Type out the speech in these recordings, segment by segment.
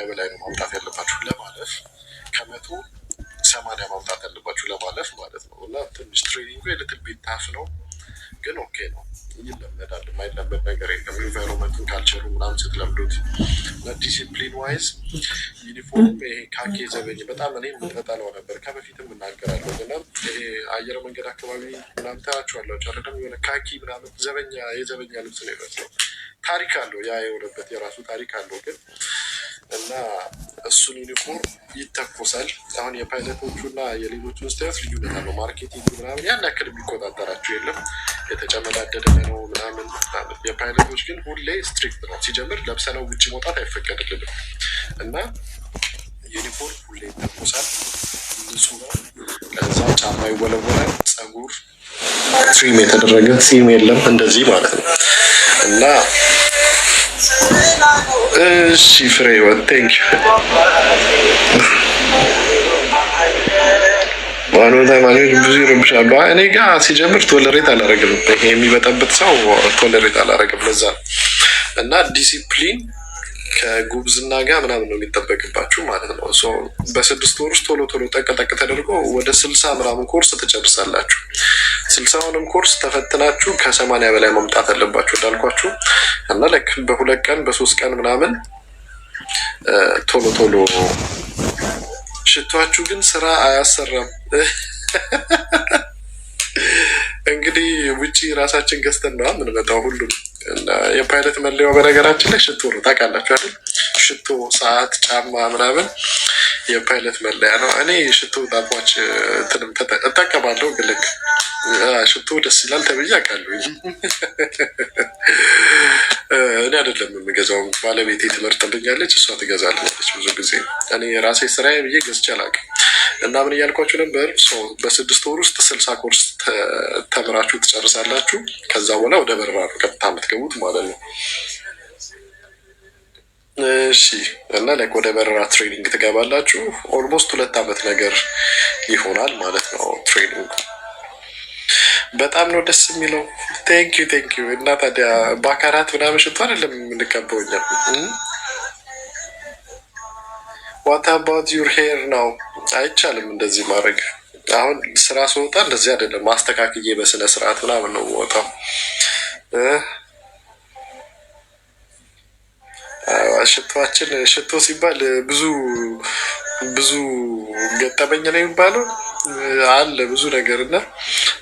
በላይ ነው ማምጣት ያለባችሁ ለማለፍ ከመቶ 80 ማምጣት ያለባችሁ ለማለፍ ማለት ነው። እና ትንሽ ትሬኒንጉ የልትል ቤት ታፍ ነው፣ ግን ኦኬ ነው፣ ይለመዳል። የማይለመድ ነገር የለም። ኢንቫይሮንመንቱን ካልቸሩ ምናምን ስትለምዱት። ዲሲፕሊን ዋይዝ ዩኒፎርም ይሄ ካኪ ዘበኝ በጣም እኔ የምጠላው ነበር፣ ከበፊትም እናገራለሁ። እና ይሄ አየር መንገድ አካባቢ ምናምን ታያችኋላችሁ አይደለም? የሆነ ካኪ ምናምን ዘበኛ የዘበኛ ልብስ ነው ይመስለው። ታሪክ አለው፣ ያ የሆነበት የራሱ ታሪክ አለው። ግን እና እሱን ዩኒፎርም ይተኮሳል። አሁን የፓይለቶቹ እና የሌሎቹን ስታያት ልዩነት አለው። ማርኬቲንግ ምናምን ያን ያክል የሚቆጣጠራቸው የለም፣ የተጨመዳደደ ነው ምናምን። የፓይለቶች ግን ሁሌ ስትሪክት ነው። ሲጀምር ለብሰነው ውጭ መውጣት አይፈቀድልንም እና ዩኒፎርም ሁሌ ይተኮሳል። ንጹህ ነው። ከዛ ጫማ ይወለወላል። ጸጉር ትሪም የተደረገ ጺም የለም፣ እንደዚህ ማለት ነው። እና እሺ ፍሬ ህይወት ቴንክ ዋኑ ተማሪዎች ብዙ ይረብሻሉ። እኔ ጋ ሲጀምር ቶለሬት አላረግም። ይሄ የሚበጠብጥ ሰው ቶለሬት አላረግም። ለዛ እና ዲሲፕሊን ከጉብዝና ጋር ምናምን ነው የሚጠበቅባችሁ ማለት ነው። በ6 ወር ውስጥ ቶሎ ቶሎ ጠቅጠቅ ተደርጎ ወደ 60 ምናምን ኮርስ ትጨርሳላችሁ። 60ውንም ኮርስ ተፈትናችሁ ከ80 በላይ መምጣት አለባችሁ እንዳልኳችሁ። እና ልክ በ2 ቀን በ3 ቀን ምናምን ቶሎ ቶሎ ሽቷችሁ ግን ስራ አያሰራም። እንግዲህ ውጪ ራሳችን ገዝተን ነው የምንመጣው ሁሉም። እና የፓይለት መለያው በነገራችን ላይ ሽቶ ነው፣ ታውቃላችሁ አይደል? ሽቶ፣ ሰዓት፣ ጫማ ምናምን የፓይለት መለያ ነው። እኔ ሽቶ ጣቧች እጠቀማለሁ፣ ግን ልክ ሽቶ ደስ ይላል ተብዬ አውቃለሁ። እኔ አይደለም የምገዛው፣ ባለቤቴ ትመርጥልኛለች፣ እሷ ትገዛልኛለች ብዙ ጊዜ። እኔ የራሴ ስራዬ ብዬ ገዝቼ አላውቅም። እና ምን እያልኳችሁ ነበር? በ6 ወር ውስጥ 60 ኮርስ ተምራችሁ ትጨርሳላችሁ። ከዛ በኋላ ወደ በረራ ነው ቀጥታ የምትገቡት ማለት ነው። እሺ። እና ላይክ ወደ በረራ ትሬኒንግ ትገባላችሁ። ኦልሞስት 2 ዓመት ነገር ይሆናል ማለት ነው ትሬኒንግ። በጣም ነው ደስ የሚለው። ቴንኪዩ። እና ታዲያ በአካራት ምናምን ሽቶ አይደለም የምንቀበውኛል። ዋት አባውት ዩር ሄር ነው? አይቻልም እንደዚህ ማድረግ። አሁን ስራ ስወጣ እንደዚህ አይደለም፣ ማስተካክዬ በስነ ስርዓት ምናምን ነው የምወጣው። ሽቶችን ሽቶ ሲባል ብዙ ገጠመኝ ነው የሚባለው አለ ብዙ ነገር። እና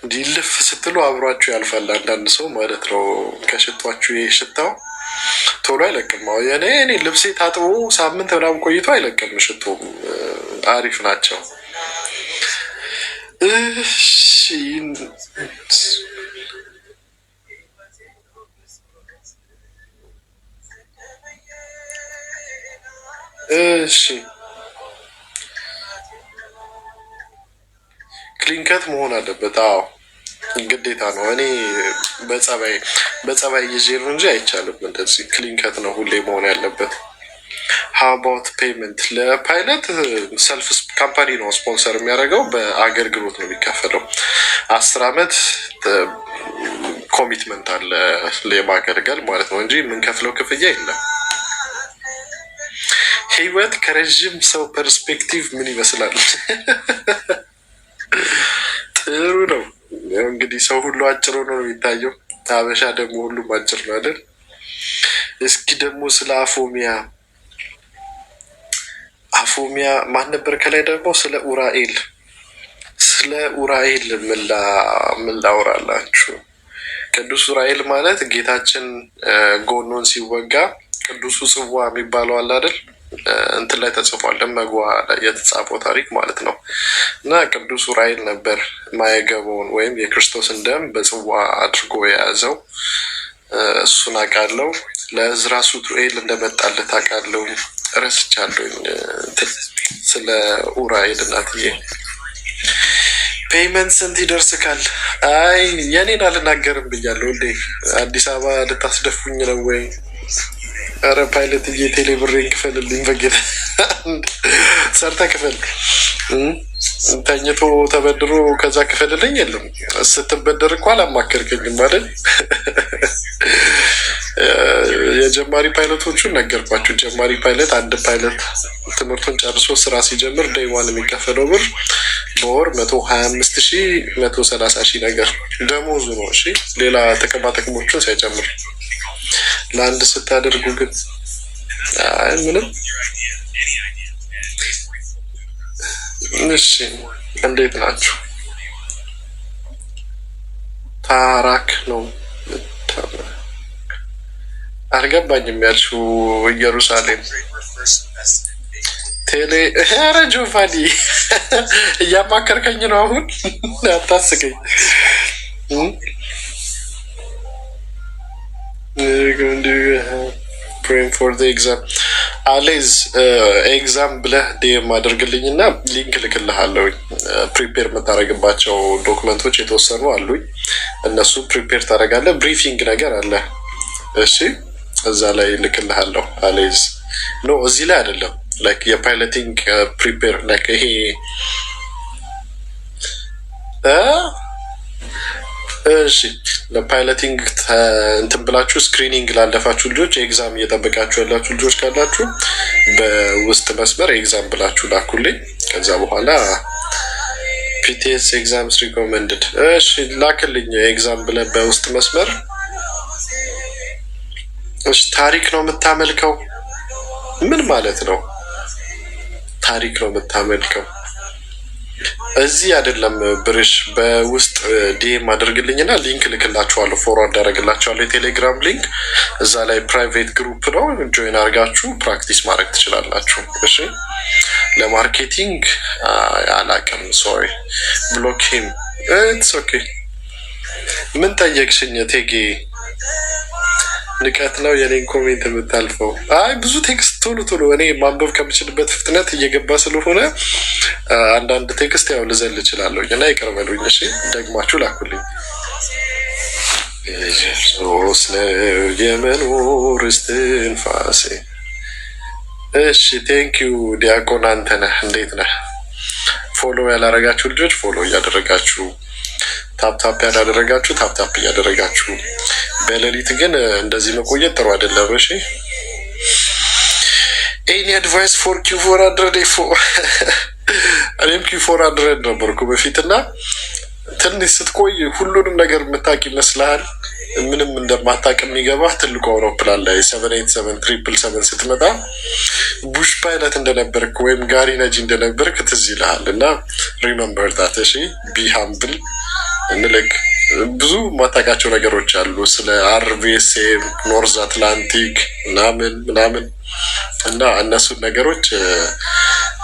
እንዲህ ልፍ ስትሉ አብሯችሁ ያልፋል አንዳንድ ሰው ማለት ነው። ከሽቷችሁ ይሄ ሽታው ቶሎ አይለቅም። እኔ ልብሴ ታጥቦ ሳምንት ምናምን ቆይቶ አይለቅም። ሽቶ አሪፍ ናቸው። እሺ ክሊንከት መሆን አለበት። አዎ ግዴታ ነው። እኔ በጸባይ ይዤ ነው እንጂ አይቻልም። እንደዚህ ክሊንከት ነው ሁሌ መሆን ያለበት። ሃው አባውት ፔመንት? ለፓይለት ሰልፍ ካምፓኒ ነው ስፖንሰር የሚያደርገው። በአገልግሎት ነው የሚከፈለው። 10 ዓመት ኮሚትመንት አለ የማገልገል ማለት ነው እንጂ የምንከፍለው ክፍያ የለም። ህይወት ከረዥም ሰው ፐርስፔክቲቭ ምን ይመስላል? ጥሩ ነው። እንግዲህ ሰው ሁሉ አጭር ሆኖ ነው የሚታየው። ሀበሻ ደግሞ ሁሉም አጭር ነው አይደል? እስኪ ደግሞ ስለ አፎሚያ ማን ነበር? ከላይ ደግሞ ስለ ኡራኤል ምን ላውራላችሁ? ቅዱስ ኡራኤል ማለት ጌታችን ጎኑን ሲወጋ ቅዱሱ ጽዋ የሚባለው አለ አይደል? እንትን ላይ ተጽፏል፣ መግዋ ላይ የተጻፈው ታሪክ ማለት ነው። እና ቅዱስ ኡራኤል ነበር ማየገበውን ወይም የክርስቶስን ደም በጽዋ አድርጎ የያዘው። እሱን አውቃለሁ። ለእዝራ ሱቱኤል እንደመጣለት አውቃለሁ። ረስቻለሁ ስለ ኡራኤል እናትዬ። ፔይመንት ስንት ይደርስካል? አይ የኔን አልናገርም ብያለሁ እንዴ። አዲስ አበባ ልታስደፉኝ ነው ወይ? ኧረ ፓይለትዬ ቴሌ ብሬን ክፈልልኝ በጌታ ሰርተ ክፈል። ተኝቶ ተበድሮ ከዛ ክፈልልኝ የለም። ስትበደር እኮ አላማከርከኝም አይደል? የጀማሪ ፓይለቶቹን ነገርኳችሁ። ጀማሪ ፓይለት አንድ ፓይለት ትምህርቱን ጨርሶ ስራ ሲጀምር ዴይዋን የሚከፈለው ብር በወር 125,000 ነገር ደሞዙ ነው። እሺ ሌላ ጥቅማ ጥቅሞቹን ሳይጨምር ለአንድ ስታደርጉ ግን ምንም። እሺ እንዴት ናችሁ? ታራክ ነው አልገባኝም ያልሽው ኢየሩሳሌም ቴሌ። ኧረ ጆፋኒ እያማከርከኝ ነው አሁን። አታስቀኝ። praying for the exam አሌዝ ኤግዛም ብለህ ዲኤም አድርግልኝ እና ሊንክ ልክልሃለሁኝ። ፕሪፔር የምታደርግባቸው ዶክመንቶች የተወሰኑ አሉኝ። እነሱ ፕሪፔር ታደርጋለህ። ብሪፊንግ ነገር አለ። እሺ እዛ ላይ ልክልሃለሁ። አሌዝ ኖ እዚህ ላይ አይደለም። ላይክ የፓይለቲንግ ፕሪፔር ላይክ ይሄ እሺ ለፓይለቲንግ እንትን ብላችሁ ስክሪኒንግ ላለፋችሁ ልጆች ኤግዛም እየጠበቃችሁ ያላችሁ ልጆች ካላችሁ በውስጥ መስመር ኤግዛም ብላችሁ ላኩልኝ። ከዛ በኋላ ፒቲኤስ ኤግዛምስ ሪኮመንድድ እሺ ላክልኝ ኤግዛም ብለህ በውስጥ መስመር። እሺ ታሪክ ነው የምታመልከው? ምን ማለት ነው ታሪክ ነው የምታመልከው? እዚህ አይደለም ብርሽ በውስጥ ዲኤም አድርግልኝና ሊንክ ልክላችኋለሁ። ፎርዋርድ ያደርግላችኋለሁ የቴሌግራም ሊንክ። እዛ ላይ ፕራይቬት ግሩፕ ነው። ጆይን አድርጋችሁ ፕራክቲስ ማድረግ ትችላላችሁ። እሺ ለማርኬቲንግ አላውቅም። ሶሪ ብሎክ ሂም ኢትስ ኦኬ። ምን ጠየቅሽኝ ቴጌ? ንቀት ነው የኔን ኮሜንት የምታልፈው? አይ ብዙ ቴክስት ቶሎ ቶሎ እኔ ማንበብ ከምችልበት ፍጥነት እየገባ ስለሆነ አንዳንድ ቴክስት ያው ልዘል እችላለሁ እና ይቅር በሉኝ። እሺ ደግማችሁ ላኩልኝ። ኢየሱስ ነው የመኖር እስትንፋሴ። እሺ ቴንኪዩ ዲያቆን አንተነህ እንዴት ነህ? ፎሎ ያላረጋችሁ ልጆች ፎሎ እያደረጋችሁ፣ ታፕታፕ ያላደረጋችሁ ታፕታፕ እያደረጋችሁ። በሌሊት ግን እንደዚህ መቆየት ጥሩ አይደለም። እሺ ኤኒ አድቫይስ ፎር ኪው400 እኔም ኪው400 ነበርኩ በፊት እና ትንሽ ስትቆይ ሁሉንም ነገር የምታውቅ ይመስልሃል። ምንም እንደማታውቅ የሚገባህ ትልቁ አውሮፕላን ላይ 787 ስትመጣ ቡሽ ፓይለት እንደነበርክ ወይም ጋሪ ነጂ እንደነበርክ ትዝ ይልሃል እና ሪመምበር ታት። እሺ ቢ ሃምብል እንልክ ብዙ ማታውቃቸው ነገሮች አሉ ስለ አርቪኤስኤም ኖርዝ አትላንቲክ ምናምን እና እነሱን ነገሮች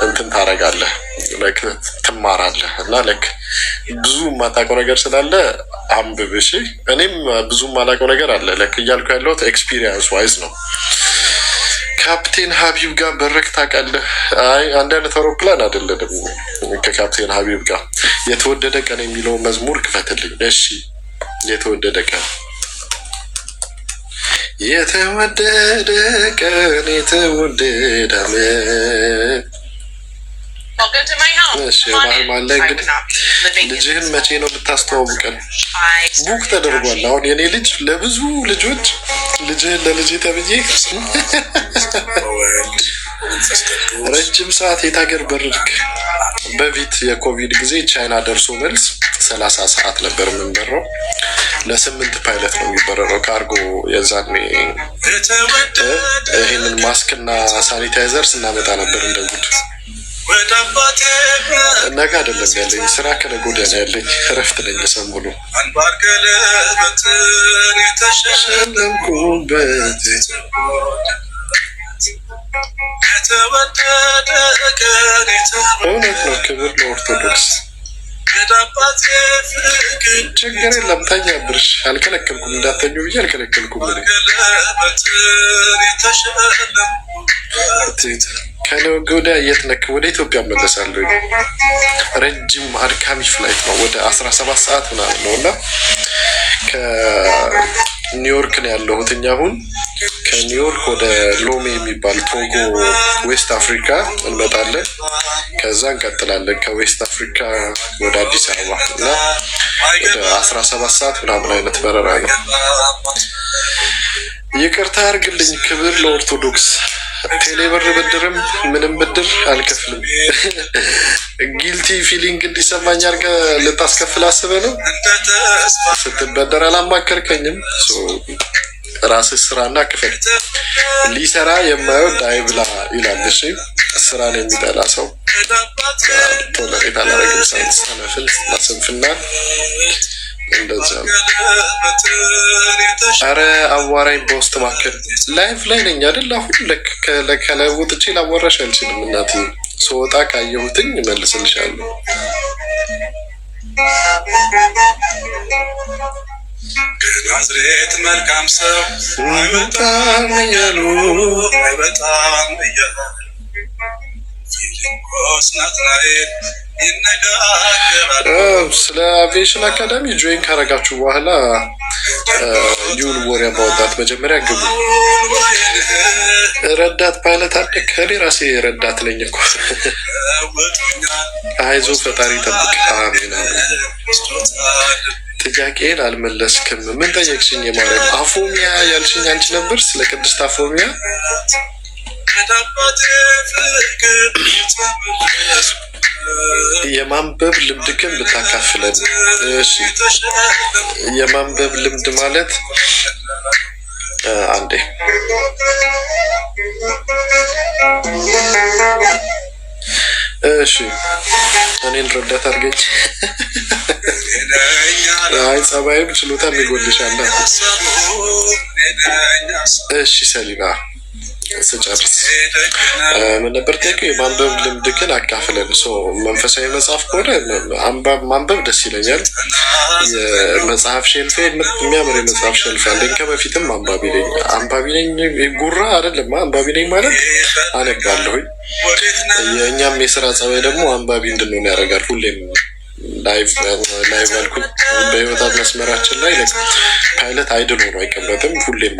እንትን ታደርጋለህ ትማራለህ እና ለክ ብዙ ማታውቀው ነገር ስላለ አንብብ። እሺ እኔም ብዙ ማላውቀው ነገር አለ ለክ እያልኩ ያለሁት ኤክስፒሪየንስ ዋይዝ ነው። ካፕቴን ሀቢብ ጋር በረክ ታውቃለህ? አይ አንድ አይነት አውሮፕላን አይደለንም ከካፕቴን ሀቢብ ጋር። የተወደደ ቀን የሚለው መዝሙር ክፈትልኝ። እሺ የተወደደ ቀን የተወደደ ቀን የተወደደ አመት። እሺ ባህል ላይ እንግዲህ ልጅህን መቼ ነው የምታስተዋውቀን? ቡክ ተደርጓል። አሁን የኔ ልጅ ለብዙ ልጆች ልጅህን ለልጅ ተብዬ ረጅም ሰዓት የት ሀገር በረድክ? በፊት የኮቪድ ጊዜ ቻይና ደርሶ መልስ 30 ሰዓት ነበር የምንበረው። ለ8 ፓይለት ነው የሚበረረው ካርጎ። የዛኔ ይህንን ማስክና ሳኒታይዘር ስናመጣ ነበር እንደ ጉድ። ነገ አይደለም ያለኝ ስራ ከነገ ወዲያ ነው ያለኝ። እረፍት ነኝ ሰሞኑ። የተሸለምኩበት እውነት ነው። ክብር ለኦርቶዶክስ። ችግር የለም ተኛ ብርሽ። አልከለከልኩም፣ እንዳተኙ ብዬ አልከለከልኩም። ከነገ ወዲያ የት ነክ? ወደ ኢትዮጵያ መለሳለሁ። ረጅም አድካሚ ፍላይት ነው፣ ወደ 17 ሰዓት ምናምን ነው እና ከኒውዮርክ ነው ያለሁት። አሁን ከኒውዮርክ ወደ ሎሜ የሚባል ቶጎ ዌስት አፍሪካ እንመጣለን። ከዛ እንቀጥላለን ከዌስት አፍሪካ ወደ አዲስ አበባ እና ወደ 17 ሰዓት ምናምን አይነት በረራ ነው። ይቅርታ አድርግልኝ። ክብር ለኦርቶዶክስ። ቴሌብር ብድርም ምንም ብድር አልከፍልም። ጊልቲ ፊሊንግ እንዲሰማኝ አድርገህ ልታስከፍል አስበህ ነው። ስትበደር አላማከርከኝም። ራስህ ስራና ክፈል። ሊሰራ የማይወድ አይብላ ይላል። እሺ ስራን የሚጠላ ሰው ቶለሬት አላረግም። ሰነፍን ስንፍናን እንደዛ ነው። አረ አዋራኝ በውስጥ ማከል ላይፍ ላይ ነኝ አይደል? አሁን ከላይ ወጥቼ ላወራሽ አልችልም። እናቴ ስወጣ ካየሁትኝ እመልስልሻለሁ። ከናዝሬት መልካም ሰው አይወጣም እያሉ አይወጣም እያሉ ፊልጶስ ናትናኤል ይነጋገራሉ። ስለ አቪዬሽን አካዳሚ ጆይን ካረጋችሁ በኋላ ዩን ወሬ ማውጣት መጀመሪያ ግቡ። ረዳት ፓይለት አለ። ከኔ ራሴ ረዳት ነኝ እኮ። አይዞ ፈጣሪ ጠብቅ። አሜን። ጥያቄን አልመለስክም። ምን ጠየቅሽኝ? የማርያም አፎሚያ ያልሽኝ አንቺ ነበር። ስለ ቅድስት አፎሚያ የማንበብ ልምድ ግን ብታካፍለን። እሺ የማንበብ ልምድ ማለት አንዴ እሺ እኔን ረዳት አድርገኝ። አይ ጸባይም ችሎታም ይጎልሻል። እሺ ሰሊና ስጨርስ ምን ነበር ጠይቀው? የማንበብ ልምድ ግን አካፍለን። መንፈሳዊ መጽሐፍ ከሆነ ማንበብ ደስ ይለኛል። የመጽሐፍ ሼልፌ የሚያምር የመጽሐፍ ሼልፍ አለኝ። ከበፊትም አንባቢ ነኝ። ጉራ አይደለም፣ አንባቢ ነኝ ማለት አነባለሁኝ። የእኛም የስራ ጸባይ ደግሞ አንባቢ እንድንሆን ያደርጋል። ሁሌም ላይቭ አልኩኝ። በህይወታት መስመራችን ላይ ፓይለት አይድል ሆኖ አይቀመጥም። ሁሌም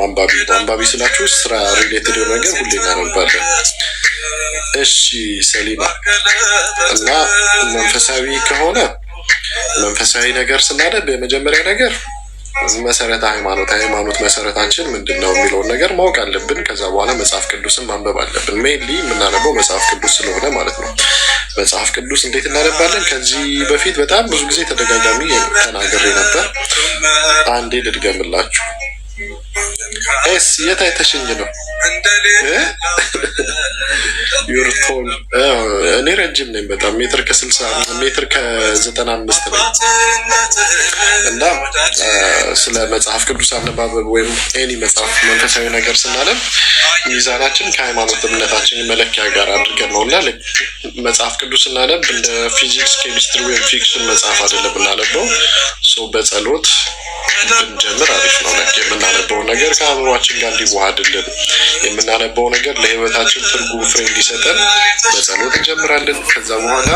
አንባቢ ስላችሁ ስራ ሪሌትድ ነገር ሁሌም ያነባለን። እሺ ሰሊና እና መንፈሳዊ ከሆነ መንፈሳዊ ነገር ስናደብ የመጀመሪያ ነገር መሰረተ ሃይማኖት መሰረታችን ምንድን ነው የሚለውን ነገር ማወቅ አለብን። ከዛ በኋላ መጽሐፍ ቅዱስን ማንበብ አለብን። ሜንሊ የምናነበው መጽሐፍ ቅዱስ ስለሆነ ማለት ነው። መጽሐፍ ቅዱስ እንዴት እናነባለን? ከዚህ በፊት በጣም ብዙ ጊዜ ተደጋጋሚ ተናግሬ ነበር። አንዴ ልድገምላችሁ። የት አይተሽኝ ነው? ዩርቶን እኔ ረጅም ነኝ በጣም ሜትር ከ95 ነኝ። እና ስለ መጽሐፍ ቅዱስ አነባበብ ወይም ኤኒ መጽሐፍ መንፈሳዊ ነገር ስናነብ ሚዛናችን ከሃይማኖት እምነታችን መለኪያ ጋር አድርገን ነው። እና መጽሐፍ ቅዱስ ስናነብ እንደ ፊዚክስ፣ ኬሚስትሪ ወይም ፊክሽን መጽሐፍ አይደለም እናነበው። በጸሎት ብንጀምር አሪፍ ነው። የምናነበው ነገር ከአእምሯችን ጋር እንዲዋሃድልን የምናነበው ነገር ለህይወታችን ትርጉም ፍሬ እንዲሰጠን በጸሎት እንጀምራለን። ከዛ በኋላ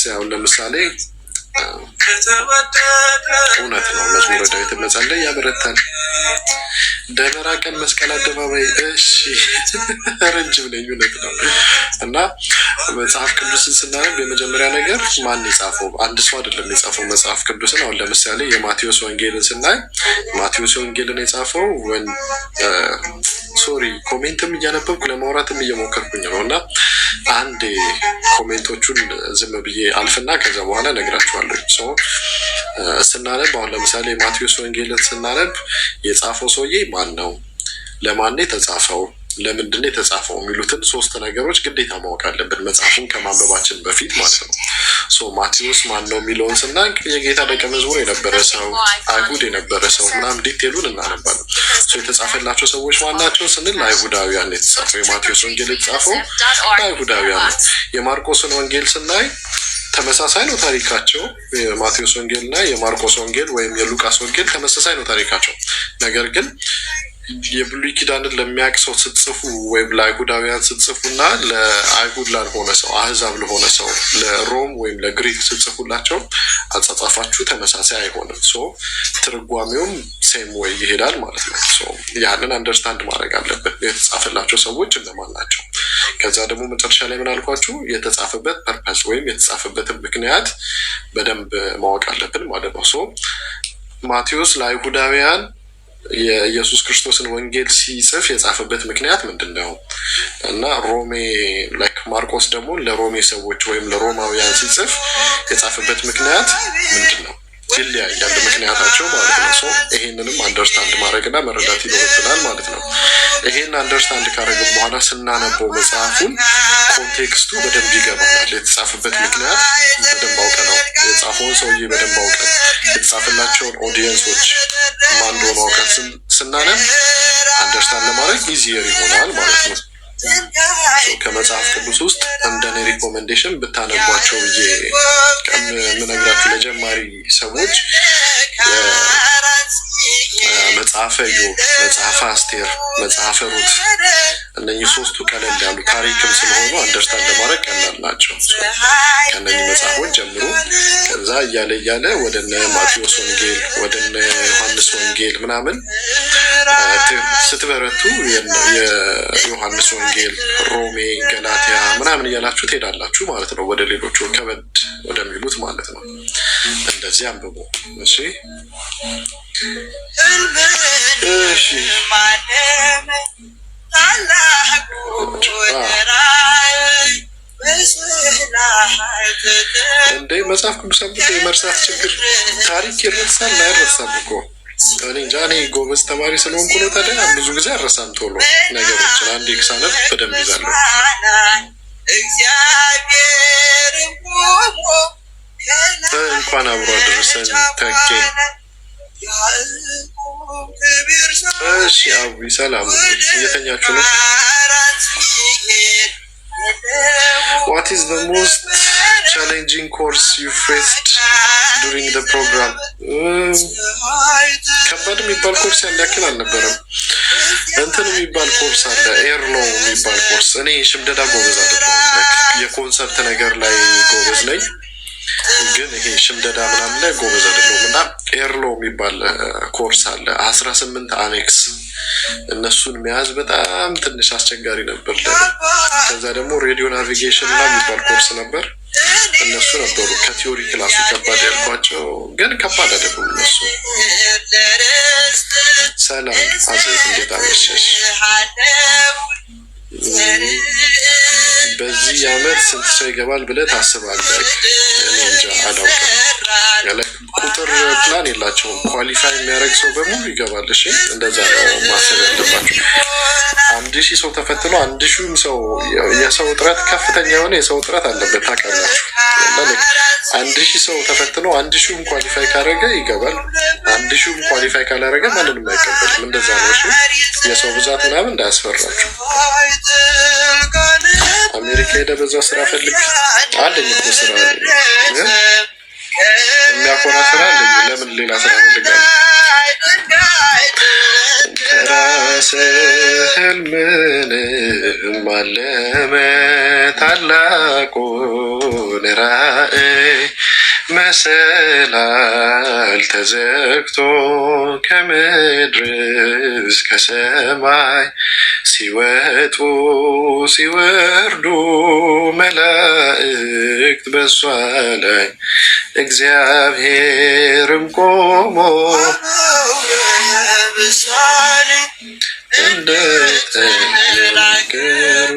አሁን ለምሳሌ እውነት ነው መዝሙረ ዳዊት መጸለይ ያበረታል። ደመራ ቀን መስቀል አደባባይ። እሺ ረጅም ነኝ እውነት ነው። እና መጽሐፍ ቅዱስን ስናነብ የመጀመሪያ ነገር ማን የጻፈው? አንድ ሰው አይደለም የጻፈው መጽሐፍ ቅዱስን። አሁን ለምሳሌ የማቴዎስ ወንጌልን ስናይ ማቴዎስ ወንጌልን የጻፈው ኮሜንትም እያነበብኩ ለማውራትም እየሞከርኩኝ ነው። እና አንድ ኮሜንቶቹን ዝም ብዬ አልፍና ከዛ በኋላ ነግራችኋለሁ። ስናነብ አሁን ለምሳሌ የማቴዎስ ወንጌልን ስናነብ የጻፈው ሰውዬ ማን ነው? ለማን የተጻፈው? ለምንድን ነው የተጻፈው? የሚሉትን 3 ነገሮች ግዴታ ማወቅ አለብን መጽሐፉን ከማንበባችን በፊት ማለት ነው። ማቴዎስ ማን ነው የሚለውን ስናቅ የጌታ ደቀ መዝሙር የነበረ ሰው፣ አይሁድ የነበረ ሰው ምናምን ዲቴሉን እናነባለን። የተጻፈላቸው ሰዎች ማናቸው ስንል አይሁዳውያን የተጻፈው። የማቴዎስ ወንጌል የተጻፈው አይሁዳውያን ነው። የማርቆስን ወንጌል ስናይ ተመሳሳይ ነው ታሪካቸው። የማቴዎስ ወንጌል እና የማርቆስ ወንጌል ወይም የሉቃስ ወንጌል ተመሳሳይ ነው ታሪካቸው። ነገር ግን የብሉይ ኪዳንን ለሚያውቅ ሰው ስትጽፉ ወይም ለአይሁዳውያን ስትጽፉና ለአይሁድ ላልሆነ ሰው አህዛብ ለሆነ ሰው ለሮም ወይም ለግሪክ ስትጽፉላቸው አጻጻፋችሁ ተመሳሳይ አይሆንም። ትርጓሜውም ሴም ወይ ይሄዳል ማለት ነው። ያንን አንደርስታንድ ማድረግ አለብን፣ የተጻፈላቸው ሰዎች እነማን ናቸው። ከዛ ደግሞ መጨረሻ ላይ ምን አልኳችሁ? የተጻፈበት ፐርፐስ ወይም የተጻፈበትን ምክንያት በደንብ ማወቅ አለብን ማለት ነው። ማቴዎስ ለአይሁዳውያን የኢየሱስ ክርስቶስን ወንጌል ሲጽፍ የጻፈበት ምክንያት ምንድን ነው? እና ማርቆስ ደግሞ ለሮሜ ሰዎች ወይም ለሮማውያን ሲጽፍ የጻፈበት ምክንያት ምንድን ነው? ይለያያል ምክንያታቸው ማለት ነው። ይሄንንም አንደርስታንድ ማድረግና መረዳት ይኖርብናል ማለት ነው። ይሄን አንደርስታንድ ካደረግን በኋላ ስናነበው መጽሐፉን ኮንቴክስቱ በደንብ ይገባናል። የተጻፈበት ምክንያት በደንብ አውቀ ነው የጻፈውን ሰውዬ በደንብ አውቀን የተጻፈላቸውን ኦዲየንሶች ማን እንደሆነ አውቀን ስናነብ አንደርስታንድ ለማድረግ ኢዚየር ይሆናል ማለት ነው። ከመጽሐፍ ቅዱስ ውስጥ እንደኔ ሪኮሜንዴሽን ብታነቧቸው ብዬ ከምነግራችሁ ለጀማሪ ሰዎች መጽሐፈ ኢዮብ፣ መጽሐፈ አስቴር፣ መጽሐፈ ሩት እነኚህ ሶስቱ ቀለል ያሉ ታሪክም ስለሆኑ አንደርስታንድ ለማድረግ ቀላል ናቸው። ከእነኚህ መጽሐፎች ጀምሮ ከዛ እያለ ወደ እነ ማቴዎስ ወንጌል ወደ እነ ዮሐንስ ወንጌል ምናምን ስትበረቱ የዮሐንስ ወንጌል፣ ሮሜ፣ ገላትያ ምናምን እያላችሁ ትሄዳላችሁ ማለት ነው። ወደ ሌሎቹ ከበድ ወደሚሉት ማለት ነው። እንደዚህ አንብቡ። እሺ እንዴ መጽሐፍ ቅዱስ አንብቤ የመርሳት ችግር ታሪክ ይረሳል አይረሳም እኮ። እኔ እንጃ፣ እኔ ጎበዝ ተማሪ ስለሆንኩ ነው። ታዲያ ብዙ ጊዜ አረሳም ቶሎ ነገሮችን። አንዴ ሳነብ በደንብ ይዛለሁ። እንኳን አብሮ አደረሰን ተኬ። እሺ አቡ ሰላም፣ እየተኛችሁ ነው? What is the most challenging course you faced during the program? ከባድ የሚባል ኮርስ ያን ያክል አልነበረም። እንትን የሚባል ኮርስ አለ፣ ኤርሎ የሚባል ኮርስ። እኔ ሽምደዳ ጎበዝ አይደለሁም። የኮንሰፕት ነገር ላይ ጎበዝ ነኝ፣ ግን ይሄ ሽምደዳ ምናምን ላይ ጎበዝ አይደለሁም። እና ኤርሎ የሚባል ኮርስ አለ 18 አኔክስ። እነሱን መያዝ በጣም ትንሽ አስቸጋሪ ነበር። ከዛ ደግሞ ሬዲዮ ናቪጌሽን እና የሚባል ኮርስ ነበር። እነሱ ነበሩ ከቲዮሪ ክላሱ ከባድ ያልኳቸው፣ ግን ከባድ አይደሉም እነሱ። ሰላም አዜብ፣ እንዴት አመሸሽ? በዚህ አመት ስንት ሰው ይገባል ብለህ ታስባለህ? እኔ እንጃ አላውቅም። ያለ ቁጥር ፕላን የላቸውም። ኳሊፋይ የሚያደርግ ሰው በሙሉ ይገባል። እሺ እንደዛ ነው ማሰብ ያለባቸው። 1000 ሰው ተፈትኖ 1000ም ሰው የሰው እጥረት ከፍተኛ የሆነ የሰው እጥረት አለበት ታውቃላችሁ። 1000 ሰው ተፈትኖ 1000ም ኳሊፋይ ካደረገ ይገባል። 1000ም ኳሊፋይ ካላደረገ ማንንም አይቀበልም። እንደዛ ነው። እሺ የሰው ብዛት ምናምን እንዳያስፈራችሁ። አሜሪካ ሄደ በዛ ስራ ፈልግ አለኝ እኮ ስራ አለኝ፣ የሚያኮራ ስራ አለኝ። ለምን ሌላ ስራ ፈልጋለሁ? ከራስህ ህልምንም አለመ ታላቁን ራእይ መሰላል ተዘግቶ ከምድር እስከ ሰማይ ሲወጡ ሲወርዱ መላእክት በሷ ላይ እግዚአብሔርም ቆሞ እንደተናገሩ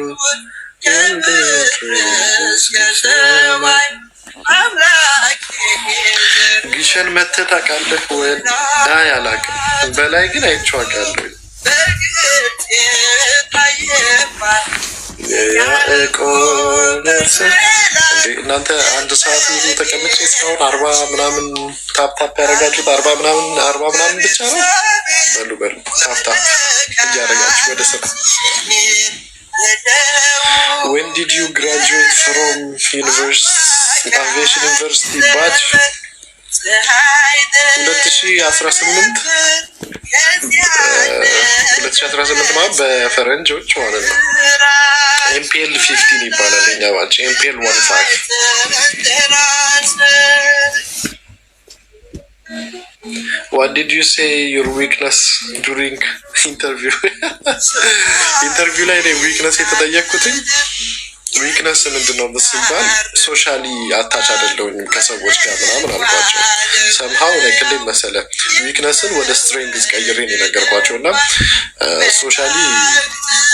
ግሸን መተህ ታውቃለህ ወይ? አይ አላውቅም። በላይ ግን አይቼው አውቃለሁ። እናንተ አንድ ሰዓት ሙሉ ተቀምጬ እስካሁን 40 ምናምን ታፕ ያደረጋችሁት 40 ምናምን ብቻ ነው። በሉ ታፕ እያደረጋችሁ ወደ ስራ። When did you graduate from aviation university batch? 2018 ማለት በፈረንጆች ማለት ነው። ኤምፒኤል 15 ይባላል። እኛ ባች ኤምፒኤል 15 What did you say your weakness during interview? ኢንተርቪው ላይ ነው ዊክነስ የተጠየቅኩትኝ። ዊክነስ ምንድን ነው ሲባል ሶሻሊ አታች አይደለሁኝም ከሰዎች ጋር ምናምን አልኳቸው። ሰምሃው ላይ እንዴት መሰለ ዊክነስን ወደ ስትሬንግዝ ቀይሬን የነገርኳቸው እና ሶሻሊ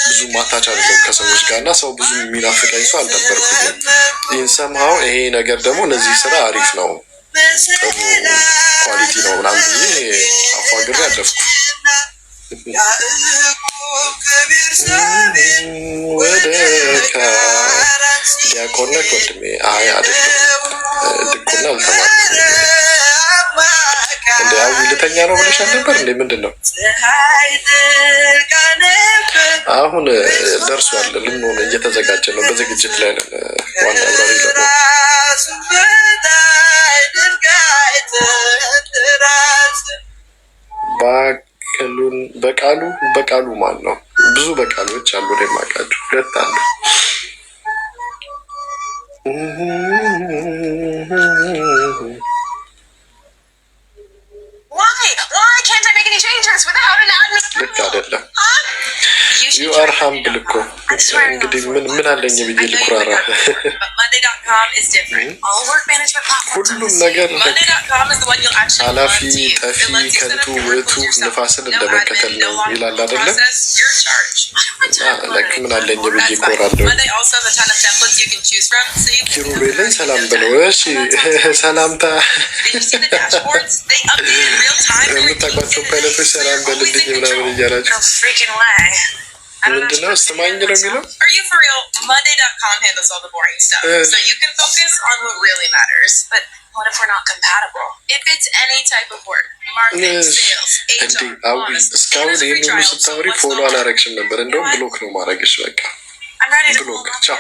ብዙ አታች አይደለሁም ከሰዎች ጋር እና ሰው ብዙ የሚናፍቀኝ ሰው አልነበርኩኝም። ይህን ሰምሃው ይሄ ነገር ደግሞ ለዚህ ስራ አሪፍ ነው ጥሩ ኳሊቲ ነው ምናምን ብዬ አፏግሬ አለፍኩ። ወደካ ዲያቆን ነህ ወንድሜ? አይ አይደለም፣ ድቁና አልተማርኩም። እንደ አዊ ልተኛ ነው ብለሽ አልነበር እንዴ? ምንድን ነው አሁን ደርሷል። ልንሆን እየተዘጋጀ ነው፣ በዝግጅት ላይ ነን። ዋና አብራሪ ለሞ በቃሉ ማን ነው? ብዙ በቃሎች አሉ። የማውቃቸው ሁለት አሉ። ልክ አይደለም። ዩ አር ሃምብል እኮ እንግዲህ ምን አለኝ ብዬ ልኩራራ? ሁሉም ነገር ኃላፊ ጠፊ ከንቱ ውእቱ ንፋስን እንደመከተል ነው ይላል አይደለም? ለክ ምን አለኝ ብዬ እኮራለሁ። ኪሩቤልን ሰላም ብለው እሺ፣ ሰላምታ የምታውቋቸው ፓይለቶች ሰላም በልልኝ ምናምን እያላቸው ምንድነው ስማኝ ነው የሚለው። አዊ እስካሁን ይህን ሁሉ ስታወሪ ፎሎ አላረግሽም ነበር። እንደውም ብሎክ ነው ማድረግሽ። በቃ ብሎክ ቻው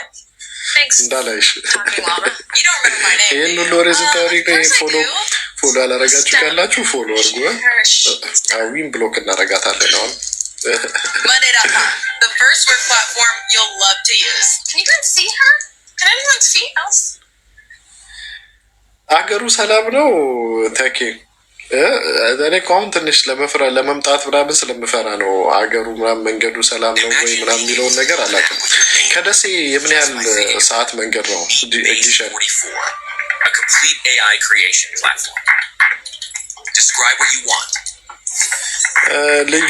እንዳላይሽ። ይህን ሁሉ ወሬ ስታወሪ ፎሎ አላረጋችሁ ካላችሁ ፎሎ አድርጉ። አዊን ብሎክ እናረጋታለን አሁን። Monday.com, the first work platform you'll love to use. Can you even see her? Can anyone see else? አገሩ ሰላም ነው ተኬ። እኔ እኮ አሁን ትንሽ ለመምጣት ምናምን ስለምፈራ ነው። አገሩ ምናምን መንገዱ ሰላም ነው ወይ ምናምን የሚለውን ነገር አላውቅም። ከደሴ የምን ያህል ሰዓት መንገድ ነው? ጊሸን a complete AI creation platform. Describe what you want. ልዩ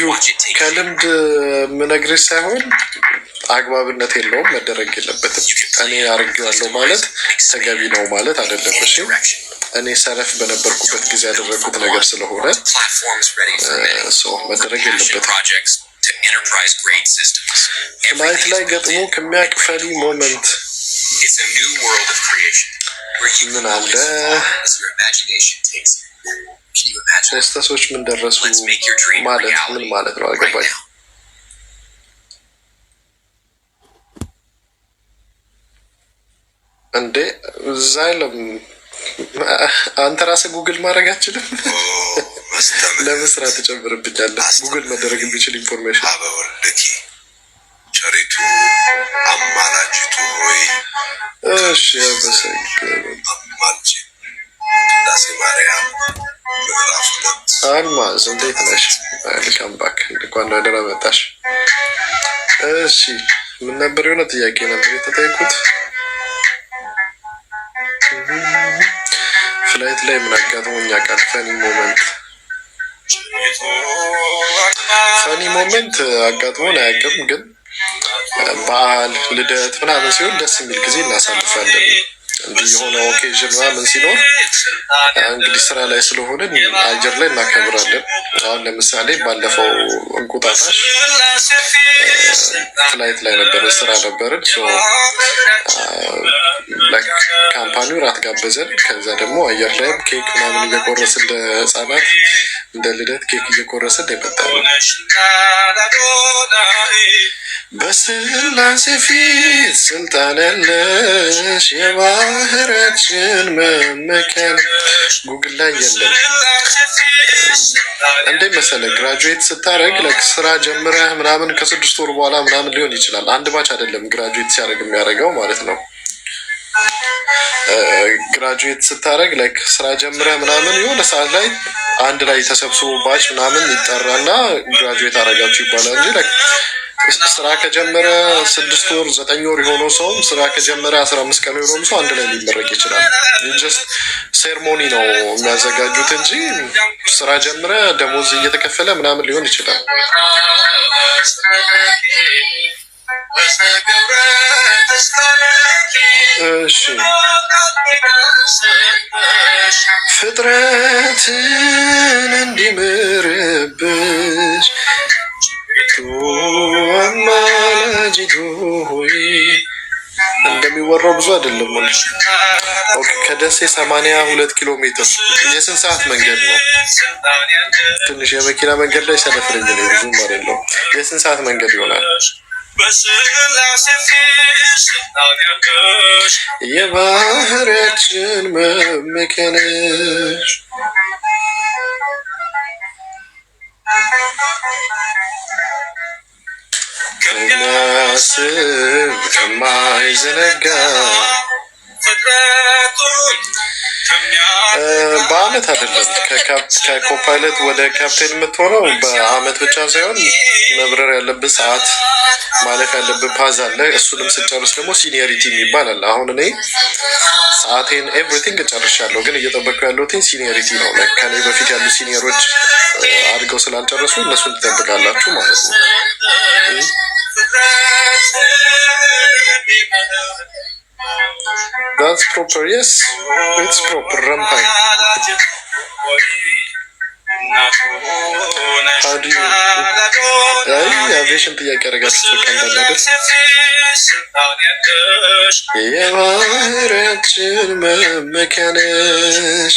ከልምድ ምነግርሽ ሳይሆን አግባብነት የለውም፣ መደረግ የለበትም። እኔ አርጌዋለሁ ማለት ተገቢ ነው ማለት አይደለም። እሺ እኔ ሰነፍ በነበርኩበት ጊዜ ያደረግኩት ነገር ስለሆነ መደረግ የለበትም። ፍላይት ላይ ገጥሞ ከሚያውቅ ፈኒ ሞመንት ምን አለ? ቴስተሶች ምን ደረሱ ማለት ምን ማለት ነው? አልገባኝ። እንዴ ዛይለም አንተ ራስህ ጉግል ማድረግ አችልም? ለምን ስራ ትጨምርብኛለህ? ጉግል መደረግ የሚችል ኢንፎርሜሽን ቸሪቱ አማላጅቱ ሆይ እሺ አልማዝ እንዴት ነሽ? ልካም ባክ እንኳን ደህና መጣሽ። እሺ ምን ነበር? የሆነ ጥያቄ ነበር የተጠየቁት። ፍላይት ላይ ምን አጋጥሞኝ ያውቃል? ፈኒ ሞመንት አጋጥሞን አያውቅም፣ ግን በዓል ልደት ምናምን ሲሆን ደስ የሚል ጊዜ እናሳልፋለን። እንዲህ የሆነ ኦኬዥን ምናምን ሲኖር እንግዲህ ስራ ላይ ስለሆንን አየር ላይ እናከብራለን። አሁን ለምሳሌ ባለፈው እንቁጣጣሽ ፍላይት ላይ ነበርን፣ ስራ ነበርን። ካምፓኒው ራት ጋበዘን። ከዛ ደግሞ አየር ላይም ኬክ ምናምን እየቆረስን እንደ ህጻናት እንደ ልደት ኬክ እየቆረስን የመጣ ነው። በስላሴ ፊት ስልጣን ያለሽ የባህራችን መመኪያ ጉግል ላይ የለም። እንዴ መሰለ ግራጁዌት ስታደረግ ስራ ጀምረህ ምናምን ከ6 ወር በኋላ ምናምን ሊሆን ይችላል። አንድ ባች አይደለም ግራጁዌት ሲያደርግ የሚያደርገው ማለት ነው። ግራጁዌት ስታደረግ ስራ ጀምረህ ምናምን የሆነ ሰዓት ላይ አንድ ላይ ተሰብስቦ ባች ምናምን ይጠራና ግራጁዌት አደረጋችሁ ይባላል እንጂ ስራ ከጀመረ 6 ወር 9 ወር የሆነው ሰው ስራ ከጀመረ 15 ቀን የሆነው ሰው አንድ ላይ ሊመረቅ ይችላል። ጀስት ሴርሞኒ ነው የሚያዘጋጁት እንጂ ስራ ጀምረ ደሞዝ እየተከፈለ ምናምን ሊሆን ይችላል። እሺ ፍጥረትን እንዲምርብሽ አማላጅቱ ሆይ እንደሚወራው ብዙ አይደለም። ከደሴ 82 ኪሎ ሜትር የስንት ሰዓት መንገድ ነው? ትንሽ የመኪና መንገድ ላይ ሰለፍረኝ ነው፣ ብዙም አይደለም። የስንት ሰዓት መንገድ ይሆናል? የባህሪያችን መመኪያ ነሽ ከሚያስብ ከማይዘነጋ በአመት አይደለም። ከኮፓይለት ወደ ካፕቴን የምትሆነው በአመት ብቻ ሳይሆን መብረር ያለብህ ሰዓት ማለፍ ያለብህ ፓዝ አለ። እሱንም ስጨርስ ደግሞ ሲኒየሪቲ የሚባል አለ። አሁን እኔ ሰዓቴን ኤቭሪቲንግ እጨርሻለሁ፣ ግን እየጠበቅኩ ያለሁት ሲኒየሪቲ ነው። ከኔ በፊት ያሉ ሲኒየሮች አድርገው ስላልጨረሱ እነሱን ትጠብቃላችሁ ማለት ነው። That's proper, yes. It's proper. Rampai. How do you... aviation ጥያቄ አደረጋችሁ ከእንዳለበት የባህሪያችን መመኪያ ነሽ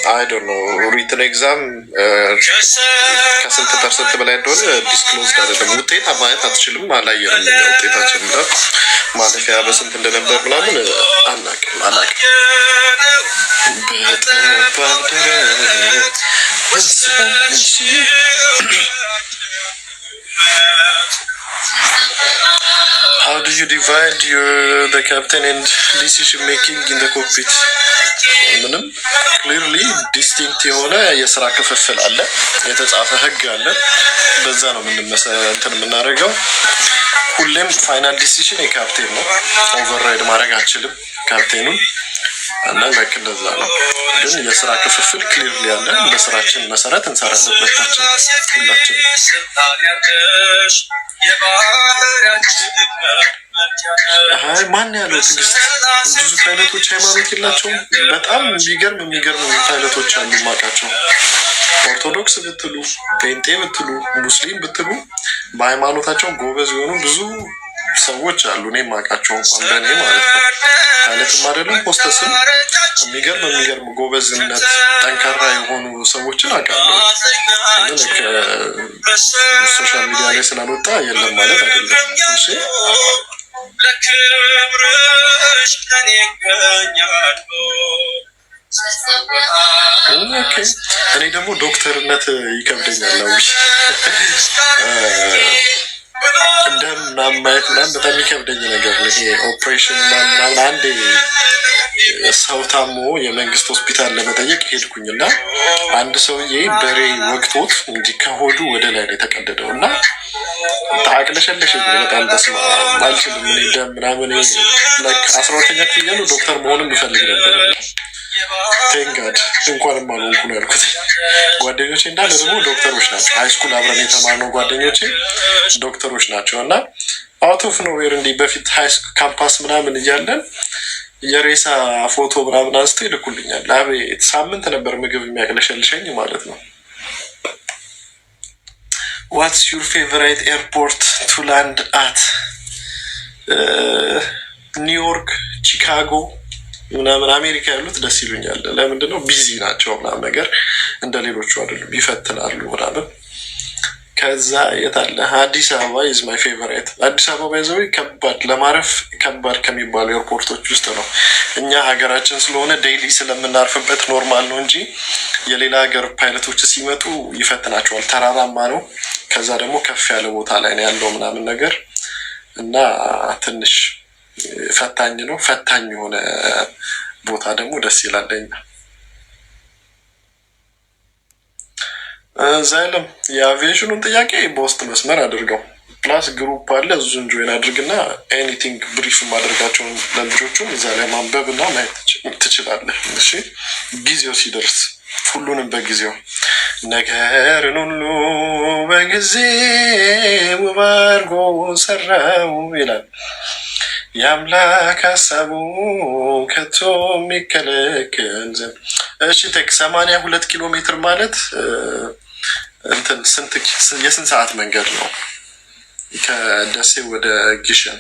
I don't know ሪትን ኤግዛም ከስንት ፐርሰንት በላይ እንደሆነ ዲስክሎዝድ አይደለም። ውጤት ማየት አትችልም፣ አላየንም። ውጤታችን እና ማለፊያ በስንት እንደነበር ምናምን አናውቅም። በጠባብ ደረት How do you divide the captain and decision making in the cockpit? ምንም ክሊርሊ ዲስቲንክት የሆነ የስራ ክፍፍል አለ፣ የተጻፈ ህግ አለ። በዛ ነው እንትን የምናደርገው። ሁሌም ፋይናል ዲሲሽን የካፕቴን ነው። ኦቨርራይድ ማድረግ አልችልም ካፕቴኑን እና ልክ እንደዛ ነው። ግን የስራ ክፍፍል ክሊርሊ አለ። በስራችን መሰረት እንሰራለን ሁላችን። አይ ማን ያለው ትግስት ብዙ ፓይለቶች ሃይማኖት የላቸውም። በጣም የሚገርም ፓይለቶች አሉ ማቃቸው። ኦርቶዶክስ ብትሉ፣ ፔንጤ ብትሉ፣ ሙስሊም ብትሉ በሃይማኖታቸው ጎበዝ የሆኑ ብዙ ሰዎች አሉ። እኔ ማቃቸው እንኳን በእኔ ማለት ነው። ፓይለትም አይደለም ሆስተስም የሚገርም ጎበዝነት ጠንካራ የሆኑ ሰዎችን አውቃለሁ። ሶሻል ሚዲያ ላይ ስላልወጣ የለም ማለት አይደለም። እሺ ለክብርሽ ለኔ ገኛሉ። እኔ ደግሞ ዶክተርነት ይከብደኛል። እንደምናምን ማየት ምናምን በጣም የሚከብደኝ ነገር ነው። ይሄ ኦፕሬሽን ምናምን አንዴ ሰው ታሞ የመንግስት ሆስፒታል ለመጠየቅ ሄድኩኝ እና አንድ ሰውዬ በሬ ወቅቶት እንጂ ከሆዱ ወደ ላይ ነው የተቀደደው እና ታቅለሸለሽ በጣም ተስማ አልችልም። እኔ ደም ምናምን 12ኛ ክፍል እያለሁ ዶክተር መሆንም እፈልግ ነበር። ቴንጋድ እንኳንም አልሆንኩ ነው ያልኩት። ጓደኞቼ እንዳለ ደግሞ ዶክተሮች ናቸው። ሃይስኩል አብረን የተማርነው ጓደኞቼ ዶክተሮች ናቸው እና አውት ኦፍ ኖዌር እንዲህ በፊት ሃይስኩል ካምፓስ ምናምን እያለን የሬሳ ፎቶ ምናምን አንስተው ይልኩልኛል። አቤት ሳምንት ነበር ምግብ የሚያቅለሸልሸኝ ማለት ነው። ዋትስ ዩር ፌቨራይት ኤርፖርት ቱ ላንድ አት? ኒውዮርክ፣ ቺካጎ ምናምን አሜሪካ ያሉት ደስ ይሉኛል። ለምንድን ነው ቢዚ ናቸው ምናምን ነገር እንደ ሌሎቹ አይደሉም፣ ይፈትናሉ ምናምን። ከዛ የታለ አዲስ አበባ ኢዝ ማይ ፌቨራይት። አዲስ አበባ ይዘው ከባድ ለማረፍ ከባድ ከሚባሉ ኤርፖርቶች ውስጥ ነው። እኛ ሀገራችን ስለሆነ ዴይሊ ስለምናርፍበት ኖርማል ነው እንጂ የሌላ ሀገር ፓይለቶች ሲመጡ ይፈትናቸዋል። ተራራማ ነው፣ ከዛ ደግሞ ከፍ ያለ ቦታ ላይ ነው ያለው ምናምን ነገር እና ትንሽ ፈታኝ ነው። ፈታኝ የሆነ ቦታ ደግሞ ደስ ይላለኝ። ዛይለም የአቪዬሽኑን ጥያቄ በውስጥ መስመር አድርገው፣ ፕላስ ግሩፕ አለ እዙን ጆይን አድርግና ኤኒቲንግ ብሪፍ ማድረጋቸውን ለልጆቹም እዛ ላይ ማንበብ እና ማየት ትችላለህ። እሺ ጊዜው ሲደርስ ሁሉንም በጊዜው ነገርን ሁሉ በጊዜ ውብ አድርጎ ሰራው ይላል። የአምላክ ሀሳቡ ከቶ የሚከለከል ዘንድ። እሺ ቴክ 82 ኪሎ ሜትር ማለት እንትን የስንት ሰዓት መንገድ ነው? ከደሴ ወደ ጊሸን